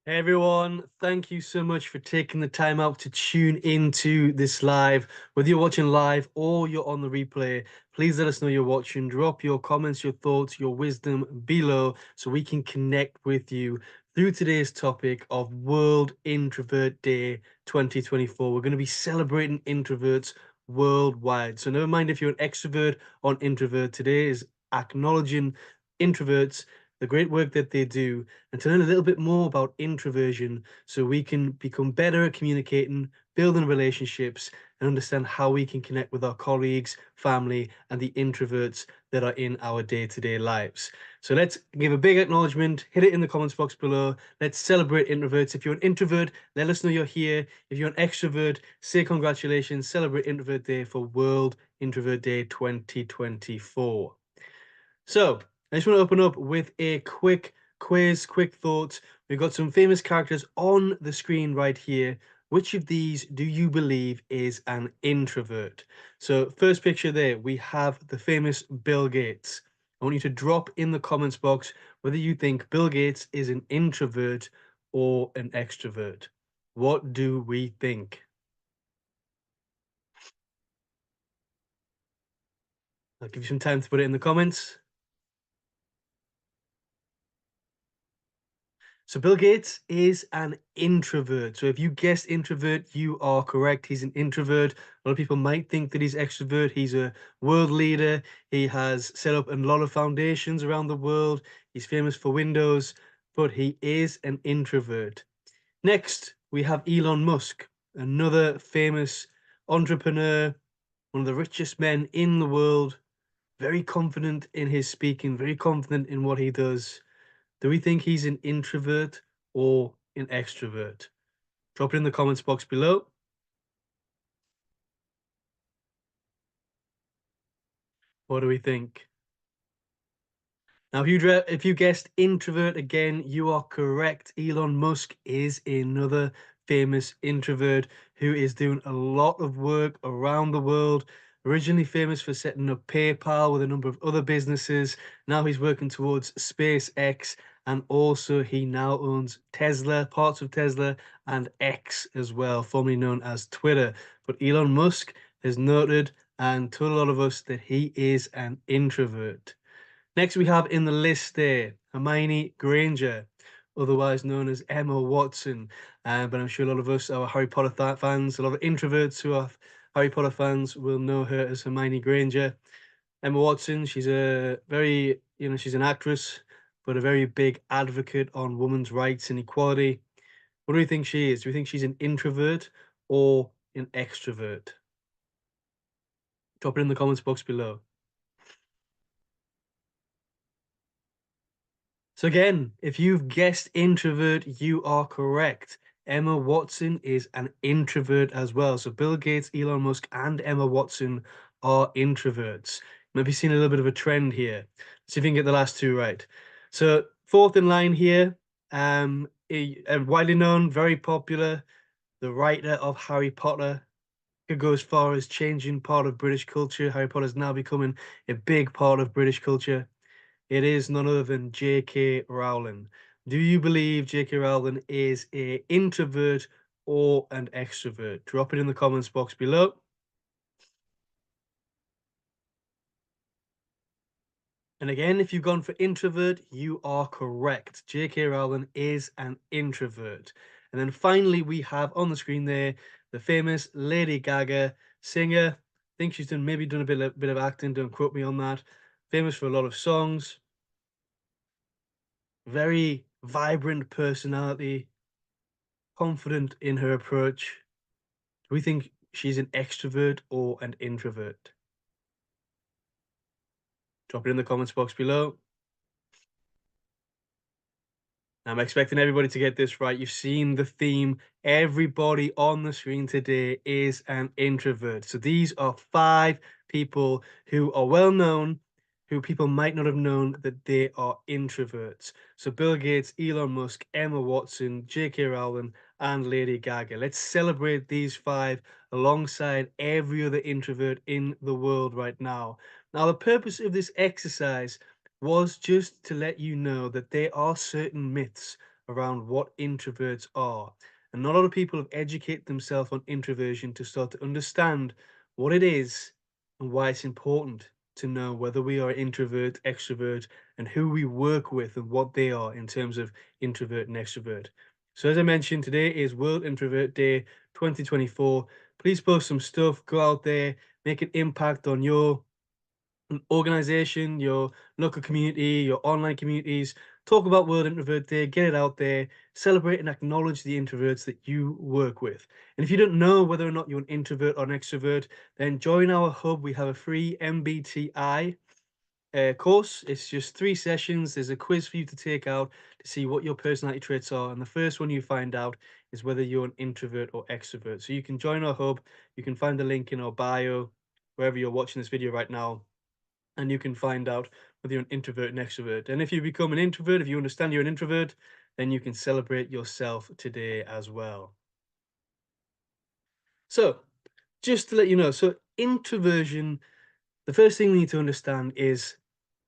Hey everyone, thank you so much for taking the time out to tune into this live. Whether you're watching live or you're on the replay, please let us know you're watching. Drop your comments, your thoughts, your wisdom below so we can connect with you through today's topic of World Introvert Day 2024. We're going to be celebrating introverts worldwide. So never mind if you're an extrovert or an introvert, today is acknowledging introverts, the great work that they do, and to learn a little bit more about introversion so we can become better at communicating, building relationships, and understand how we can connect with our colleagues, family, and the introverts that are in our day-to-day lives. So let's give a big acknowledgement, hit it in the comments box below. Let's celebrate introverts. If you're an introvert, let us know you're here. If you're an extrovert, say congratulations, celebrate Introvert Day for World Introvert Day 2024. So, I just want to open up with a quick quiz, quick thoughts. We've got some famous characters on the screen right here. Which of these do you believe is an introvert? So, first picture there, we have the famous Bill Gates. I want you to drop in the comments box whether you think Bill Gates is an introvert or an extrovert. What do we think? I'll give you some time to put it in the comments. So Bill Gates is an introvert. So if you guessed introvert, you are correct. He's an introvert. A lot of people might think that he's extrovert. He's a world leader. He has set up a lot of foundations around the world. He's famous for Windows, but he is an introvert. Next, we have Elon Musk, another famous entrepreneur, one of the richest men in the world, very confident in his speaking, very confident in what he does. Do we think he's an introvert or an extrovert? Drop it in the comments box below. What do we think? Now, if you guessed introvert again, you are correct. Elon Musk is another famous introvert who is doing a lot of work around the world. Originally famous for setting up PayPal with a number of other businesses. Now he's working towards SpaceX, and also he now owns Tesla, parts of Tesla, and X as well, formerly known as Twitter. But Elon Musk has noted and told a lot of us that he is an introvert. Next, we have in the list there Hermione Granger, otherwise known as Emma Watson. But I'm sure a lot of us are Harry Potter fans. A lot of introverts who are Harry Potter fans will know her as Hermione Granger. Emma Watson, she's a very, she's an actress, but a very big advocate on women's rights and equality. What do you think she is? Do you think she's an introvert or an extrovert? Drop it in the comments box below. So again, if you've guessed introvert, you are correct. Emma Watson is an introvert as well. So Bill Gates, Elon Musk, and Emma Watson are introverts. Maybe seen a little bit of a trend here. Let's see if we can get the last two right. So fourth in line here, widely known, very popular, the writer of Harry Potter. Could go as far as changing part of British culture. Harry Potter is now becoming a big part of British culture. It is none other than J.K. Rowling. Do you believe J.K. Rowling is an introvert or an extrovert? Drop it in the comments box below. And again, if you've gone for introvert, you are correct. J.K. Rowling is an introvert. And then finally, we have on the screen there the famous Lady Gaga singer. I think she's maybe done a bit of acting. Don't quote me on that. Famous for a lot of songs. Very vibrant personality, confident in her approach. Do we think she's an extrovert or an introvert? Drop it in the comments box below. I'm expecting everybody to get this right. You've seen the theme. Everybody on the screen today is an introvert. So these are 5 people who are well known, who people might not have known that they are introverts. So Bill Gates, Elon Musk, Emma Watson, J.K. Rowling, and Lady Gaga. Let's celebrate these 5 alongside every other introvert in the world right now. Now, the purpose of this exercise was just to let you know that there are certain myths around what introverts are. And not a lot of people have educated themselves on introversion to start to understand what it is and why it's important to know whether we are introvert, extrovert, and who we work with and what they are in terms of introvert and extrovert. So as I mentioned, today is World Introvert Day 2024. Please post some stuff, go out there, make an impact on your organization, your local community, your online communities. Talk about World Introvert Day, get it out there, celebrate and acknowledge the introverts that you work with. And if you don't know whether or not you're an introvert or an extrovert, then join our hub. We have a free MBTI course. It's just 3 sessions. There's a quiz for you to take out to see what your personality traits are. And the first one you find out is whether you're an introvert or extrovert. So you can join our hub. You can find the link in our bio, wherever you're watching this video right now, and you can find out whether you're an introvert and extrovert. And if you become an introvert, if you understand you're an introvert, then you can celebrate yourself today as well. So, just to let you know, so introversion, the first thing we need to understand is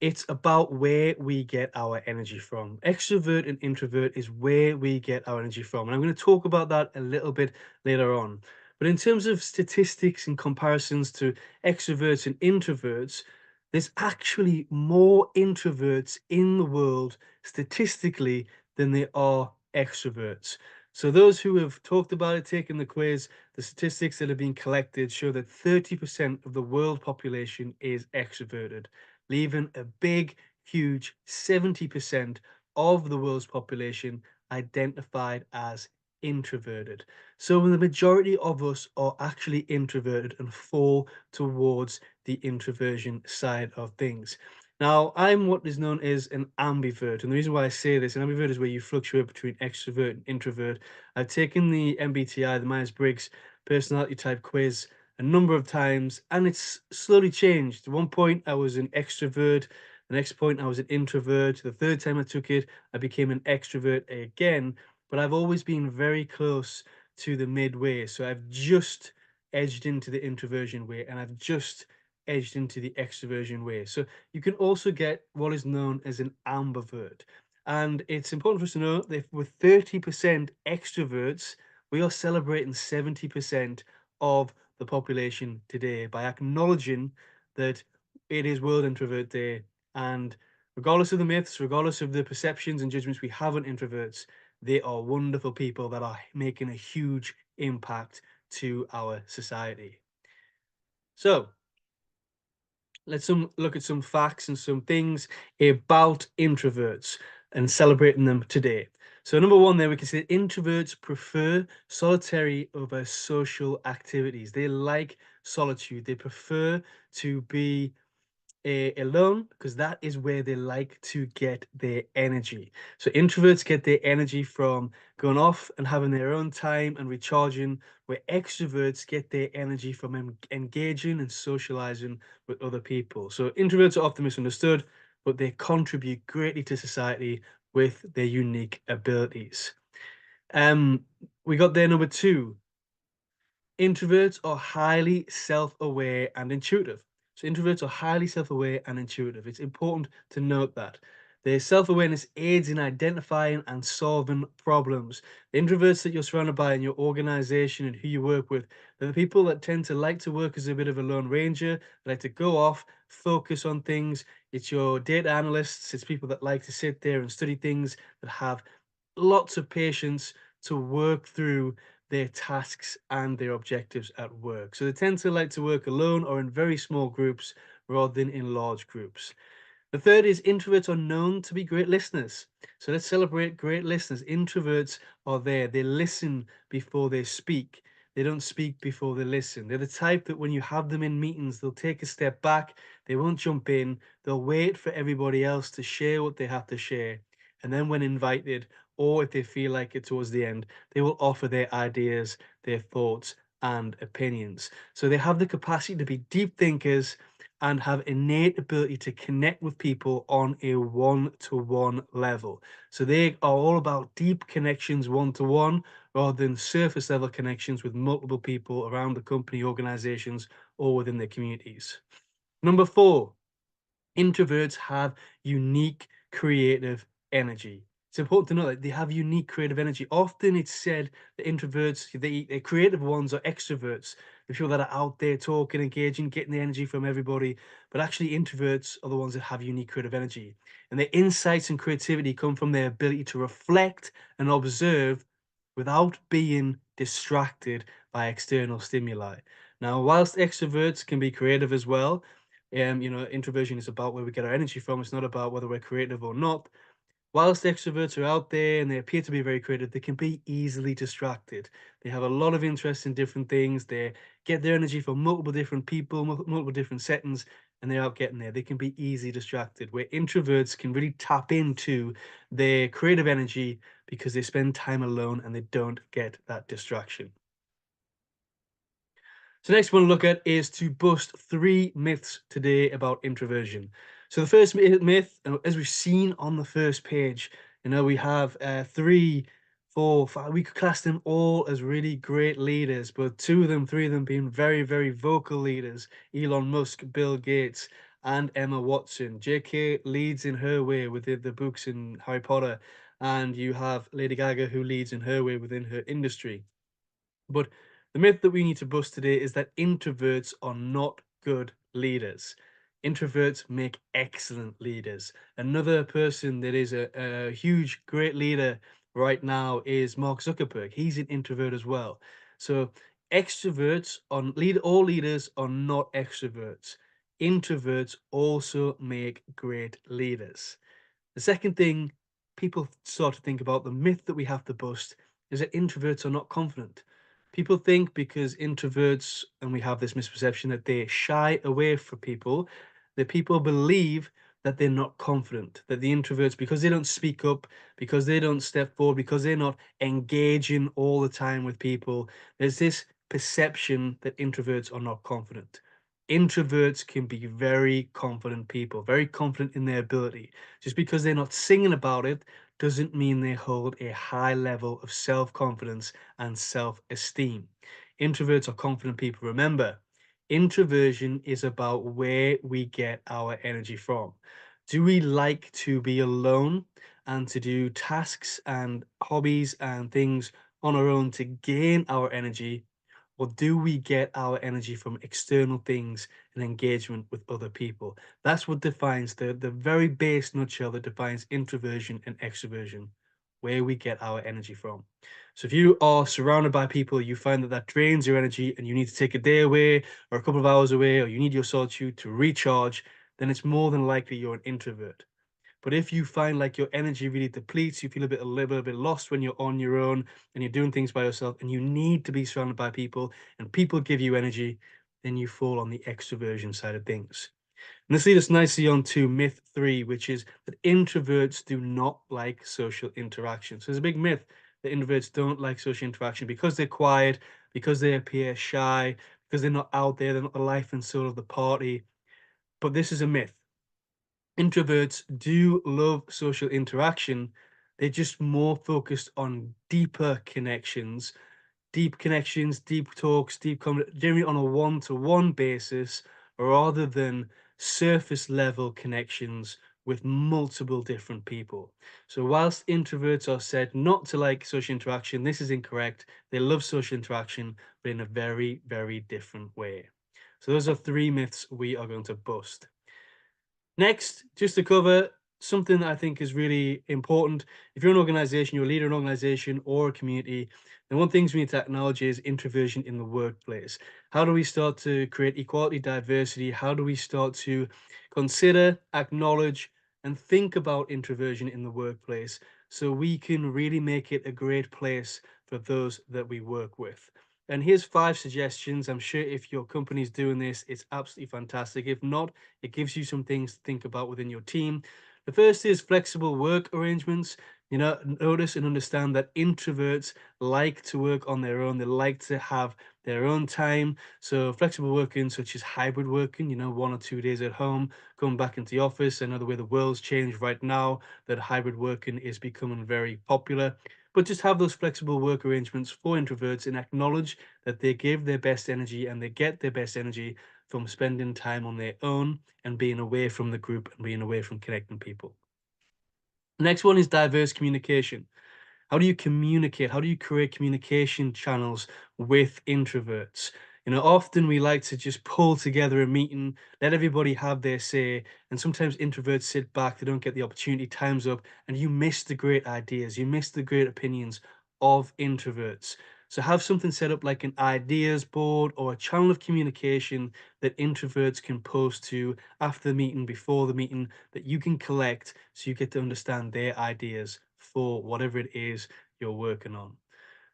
it's about where we get our energy from. Extrovert and introvert is where we get our energy from. And I'm going to talk about that a little bit later on. But in terms of statistics and comparisons to extroverts and introverts, there's actually more introverts in the world statistically than there are extroverts. So those who have talked about it, taken the quiz, the statistics that have been collected show that 30% of the world population is extroverted, leaving a big, huge 70% of the world's population identified as introverted. So the majority of us are actually introverted and fall towards the introversion side of things. Now, I'm what is known as an ambivert. And the reason why I say this, an ambivert is where you fluctuate between extrovert and introvert. I've taken the MBTI, the Myers-Briggs personality type quiz, a number of times, and it's slowly changed. At one point, I was an extrovert. The next point, I was an introvert. The third time I took it, I became an extrovert again. But I've always been very close to the midway. So I've just edged into the introversion way, and I've just edged into the extroversion way. So you can also get what is known as an ambivert. And it's important for us to know that with 30% extroverts, we are celebrating 70% of the population today by acknowledging that it is World Introvert Day. And regardless of the myths, regardless of the perceptions and judgments we have on introverts, they are wonderful people that are making a huge impact to our society. So let's look at some facts and some things about introverts and celebrating them today. So number one there, we can say introverts prefer solitary over social activities. They like solitude. They prefer to be alone because that is where they like to get their energy. So introverts get their energy from going off and having their own time and recharging, where extroverts get their energy from engaging and socializing with other people. So introverts are often misunderstood, but they contribute greatly to society with their unique abilities. We got there number two. Introverts are highly self-aware and intuitive. So introverts are highly self-aware and intuitive. It's important to note that. Their self-awareness aids in identifying and solving problems. The introverts that you're surrounded by in your organization and who you work with, they're the people that tend to like to work as a bit of a lone ranger. They like to go off, focus on things. It's your data analysts. It's people that like to sit there and study things, that have lots of patience to work through their tasks and their objectives at work. So they tend to like to work alone or in very small groups rather than in large groups. The third is introverts are known to be great listeners. So let's celebrate great listeners. Introverts are there. They listen before they speak. They don't speak before they listen. They're the type that when you have them in meetings, they'll take a step back. They won't jump in. They'll wait for everybody else to share what they have to share. And then when invited, or if they feel like it towards the end, they will offer their ideas, their thoughts, and opinions. So they have the capacity to be deep thinkers and have innate ability to connect with people on a one-to-one level. So they are all about deep connections one-to-one rather than surface level connections with multiple people around the company, organizations, or within their communities. Number four, introverts have unique creative energy. It's important to know that they have unique creative energy. Often it's said that introverts, the creative ones, are extroverts, the people that are out there talking, engaging, getting the energy from everybody. But actually, introverts are the ones that have unique creative energy. And their insights and creativity come from their ability to reflect and observe without being distracted by external stimuli. Now, whilst extroverts can be creative as well, introversion is about where we get our energy from. It's not about whether we're creative or not. Whilst extroverts are out there and they appear to be very creative, they can be easily distracted. They have a lot of interest in different things. They get their energy from multiple different people, multiple different settings, and they're out getting there. They can be easily distracted. Where introverts can really tap into their creative energy because they spend time alone and they don't get that distraction. So next one to look at is to bust 3 myths today about introversion. So the first myth, as we've seen on the first page, we have 3, 4, 5. We could class them all as really great leaders, but 2 of them, 3 of them being very, very vocal leaders: Elon Musk, Bill Gates, and Emma Watson. JK leads in her way with the books in Harry Potter, and you have Lady Gaga, who leads in her way within her industry. But the myth that we need to bust today is that introverts are not good leaders. Introverts make excellent leaders. Another person that is a huge, great leader right now is Mark Zuckerberg. He's an introvert as well. So all leaders are not extroverts. Introverts also make great leaders. The second thing people start to think about, the myth that we have to bust, is that introverts are not confident. People think because introverts, and we have this misperception that they shy away from people, that people believe that they're not confident, that the introverts, because they don't speak up, because they don't step forward, because they're not engaging all the time with people, there's this perception that introverts are not confident. Introverts can be very confident people, very confident in their ability. Just because they're not singing about it doesn't mean they hold a high level of self-confidence and self-esteem. Introverts are confident people. Remember, introversion is about where we get our energy from. Do we like to be alone and to do tasks and hobbies and things on our own to gain our energy? Or do we get our energy from external things and engagement with other people? That's what defines the very base nutshell that defines introversion and extroversion, where we get our energy from. So if you are surrounded by people, you find that that drains your energy and you need to take a day away or a couple of hours away, or you need your solitude to recharge, then it's more than likely you're an introvert. But if you find like your energy really depletes, you feel a little bit lost when you're on your own and you're doing things by yourself and you need to be surrounded by people and people give you energy, then you fall on the extroversion side of things. And this leads us nicely on to myth 3, which is that introverts do not like social interaction. So there's a big myth that introverts don't like social interaction because they're quiet, because they appear shy, because they're not out there, they're not the life and soul of the party. But this is a myth. Introverts do love social interaction. They're just more focused on deep connections, deep talks, generally on a one-to-one basis, rather than surface level connections with multiple different people. So whilst introverts are said not to like social interaction, this is incorrect. They love social interaction, but in a very, very different way. So those are 3 myths we are going to bust. Next, just to cover something that I think is really important. If you're an organization, you're a leader in an organization or a community, then one thing we need to acknowledge is introversion in the workplace. How do we start to create equality, diversity? How do we start to consider, acknowledge, and think about introversion in the workplace so we can really make it a great place for those that we work with? And here's 5 suggestions. I'm sure if your company's doing this, it's absolutely fantastic. If not, it gives you some things to think about within your team. The first is flexible work arrangements. Notice and understand that introverts like to work on their own. They like to have their own time. So flexible working, such as hybrid working, 1 or 2 days at home, going back into the office. I know the way the world's changed right now, that hybrid working is becoming very popular. But just have those flexible work arrangements for introverts and acknowledge that they give their best energy and they get their best energy from spending time on their own and being away from the group and being away from connecting people. Next one is diverse communication. How do you communicate? How do you create communication channels with introverts? Often we like to just pull together a meeting, let everybody have their say, and sometimes introverts sit back, they don't get the opportunity, time's up, and you miss the great ideas, you miss the great opinions of introverts. So have something set up like an ideas board or a channel of communication that introverts can post to after the meeting, before the meeting, that you can collect so you get to understand their ideas for whatever it is you're working on.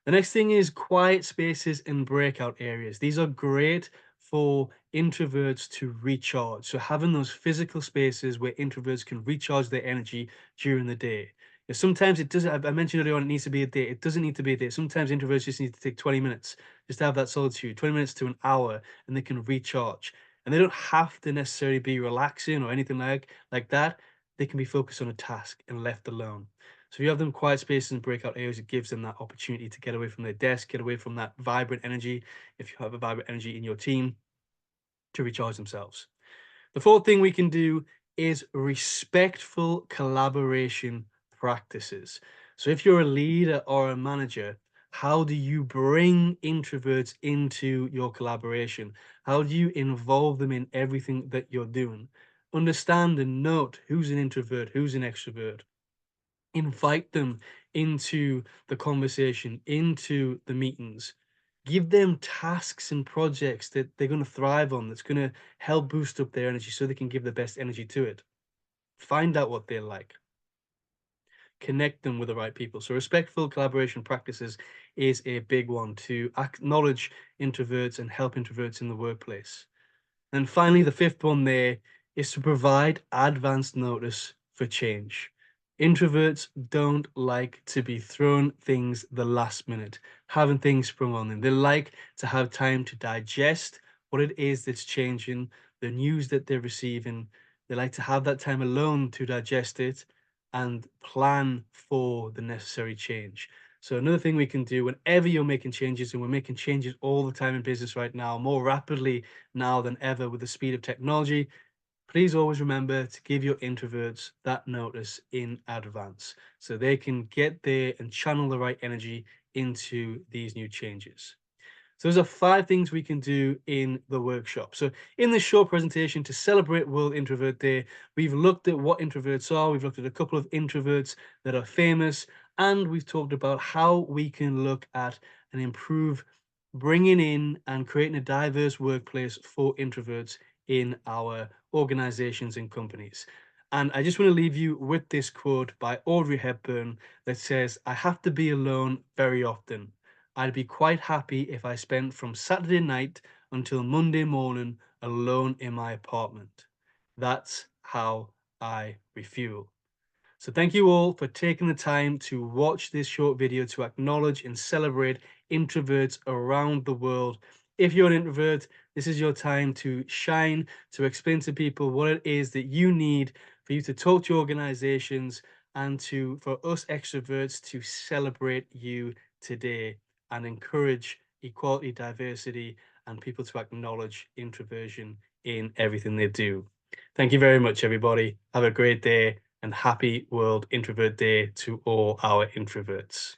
The next thing is quiet spaces and breakout areas. These are great for introverts to recharge. So having those physical spaces where introverts can recharge their energy during the day. Sometimes it doesn't, I mentioned earlier on, it needs to be a day. It doesn't need to be a day. Sometimes introverts just need to take 20 minutes, just to have that solitude, 20 minutes to an hour, and they can recharge. And they don't have to necessarily be relaxing or anything like that. They can be focused on a task and left alone. So if you have them quiet spaces and breakout areas, it gives them that opportunity to get away from their desk, get away from that vibrant energy, if you have a vibrant energy in your team, to recharge themselves. The fourth thing we can do is respectful collaboration practices. So if you're a leader or a manager, how do you bring introverts into your collaboration? How do you involve them in everything that you're doing? Understand and note who's an introvert, who's an extrovert. Invite them into the conversation, into the meetings. Give them tasks and projects that they're going to thrive on, that's going to help boost up their energy so they can give the best energy to it. Find out what they like. Connect them with the right people. So respectful collaboration practices is a big one to acknowledge introverts and help introverts in the workplace. And finally, the fifth one there is to provide advance notice for change. Introverts don't like to be thrown things the last minute, having things sprung on them. They like to have time to digest what it is that's changing, the news that they're receiving. They like to have that time alone to digest it and plan for the necessary change. So another thing we can do whenever you're making changes, and we're making changes all the time in business right now, more rapidly now than ever with the speed of technology, please always remember to give your introverts that notice in advance so they can get there and channel the right energy into these new changes. So those are 5 things we can do in the workshop. So in this short presentation to celebrate World Introvert Day, we've looked at what introverts are, we've looked at a couple of introverts that are famous, and we've talked about how we can look at and improve bringing in and creating a diverse workplace for introverts in our organizations and companies. And I just want to leave you with this quote by Audrey Hepburn that says, "I have to be alone very often. I'd be quite happy if I spent from Saturday night until Monday morning alone in my apartment. That's how I refuel." So thank you all for taking the time to watch this short video to acknowledge and celebrate introverts around the world. If you're an introvert, this is your time to shine, to explain to people what it is that you need for you to talk to organizations and for us extroverts to celebrate you today and encourage equality, diversity, and people to acknowledge introversion in everything they do. Thank you very much, everybody. Have a great day and happy World Introvert Day to all our introverts.